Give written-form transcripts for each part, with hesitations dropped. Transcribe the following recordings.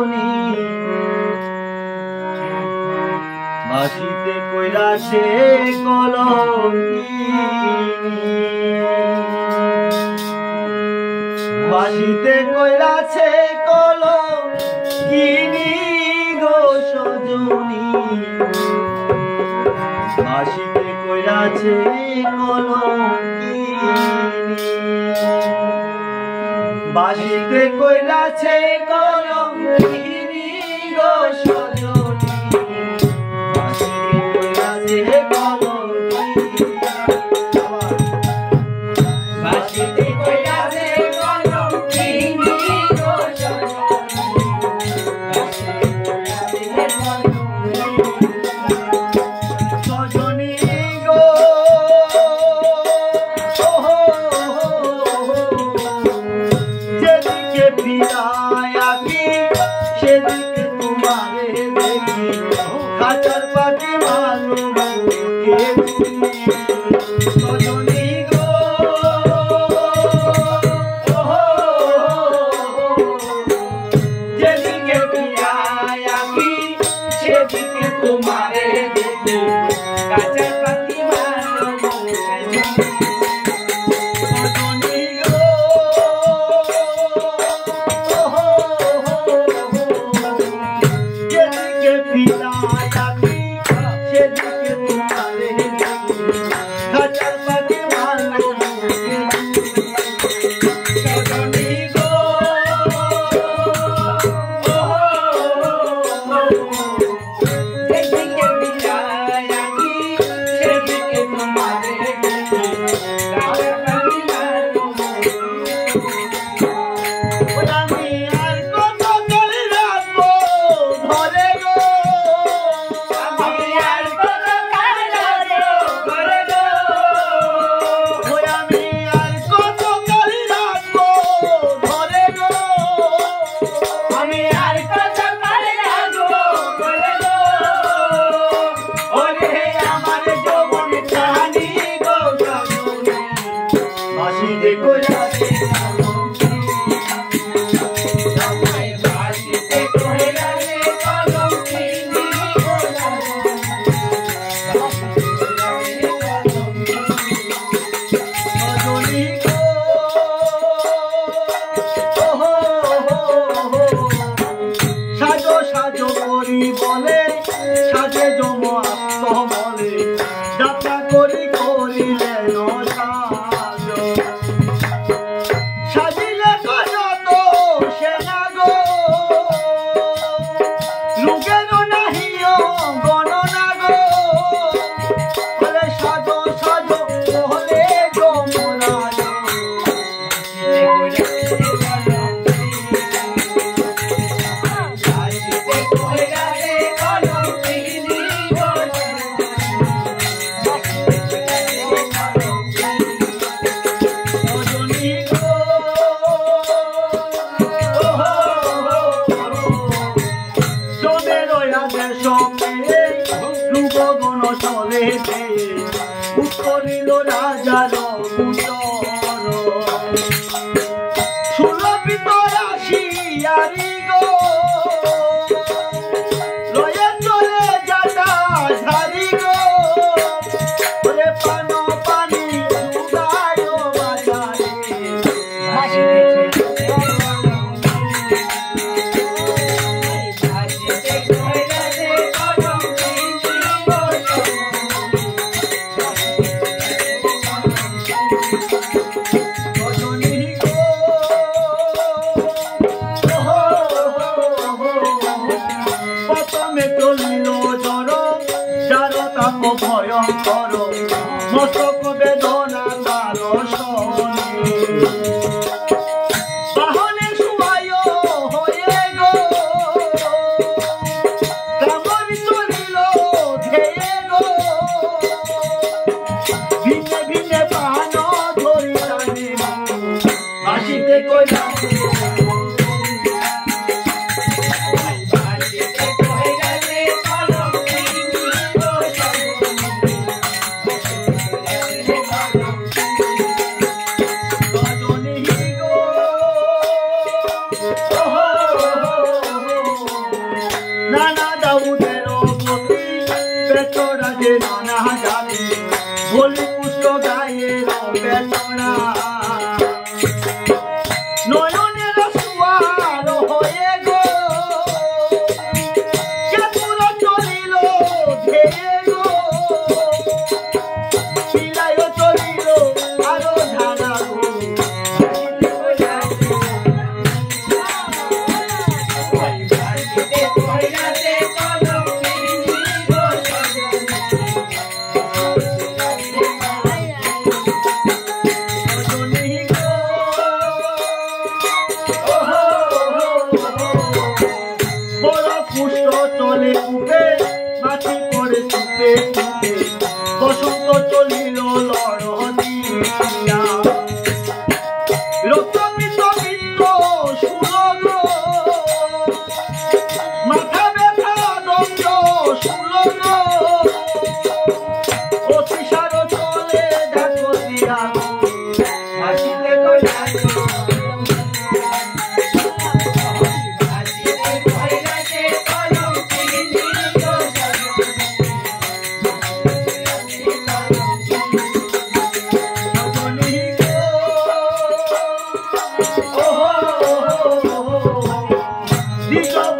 সজনী বাসিতে কইরাছে কলঙ্কিনী বাসিতে কইরাছে কলঙ্কিনী গো সজনী বাসিতে কইরাছে কলঙ্কিনী বাসিতে কইরাছে কলঙ্কিনী গো সজনী বাসিতে কইরাছে কলঙ্কিনী বাসিতে কইরাছে কলঙ্কিনী গো সজনী গো যেদিকে ফিরায় আঁকি সেদিকে তোমারে দেখি খাঁচার পাখি মানুষকে সজনী গো যেদিকে ফিরায় আঁকি সেদিকে তোমারে দেখি খাঁচার পাখি বলে সাজে জম আত্মবলে যাত্রা করি করিলে সাজিলে কত সেনা গো লোকের নাহিও গণনা গো বলে সাজো সাজো বলে যমুনা করিল রাজার সুলভিত আসিয়ারি গো লয়ে চলে যাতা ঝারি গো ওরে পান পানি উদায় বাজারে ভয়ঙ্কর মস্তক বেদনা তার বাহনে শুয়ায় হয়ে গো কামন চলিল ধেয়ে গো ভিনে ভিনে পান ধরি টানে আসিতে কইলা নানা জাতি বলি পুষ্ট গায়ের বেচনা নয়নের সুয়ার হয়ে গো কেতুর চলিল ধেয়ে গো পিলায় চলিল আরো ধারা গো চলে উঠে মাটি পড়ে চুপে চুপে বসন্ত চলিল লড়দিয়া রক্তমিত মিত্র সুলগ মাথা ব্যথা দণ্ড সুলগ অতিসার চলে দেখো দিয়া মাটিতে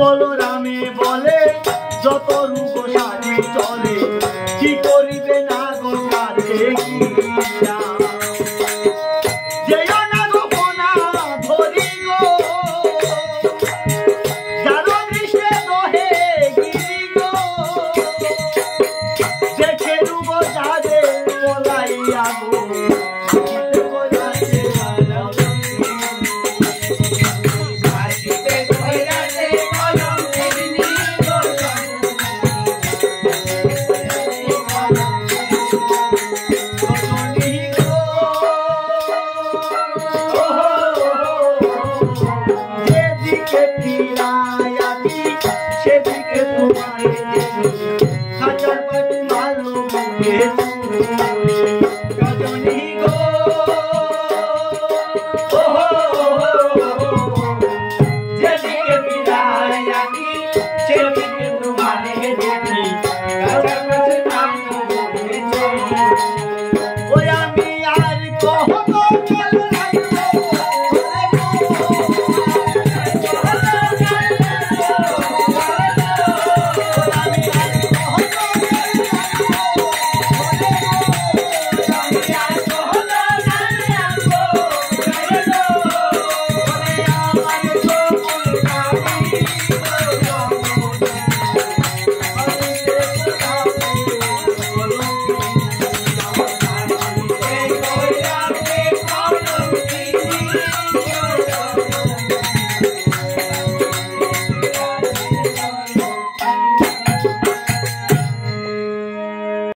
বলরামে বলে যত রূপ সাজি চলে কি করিবে না গো কাছে গিয়া যেও না গো কোনা ধরি গো জানো দৃষ্টে দহে গিরি গো দেখে রূপ যাবে বলাইয়া গো যেদিকে ফিরাই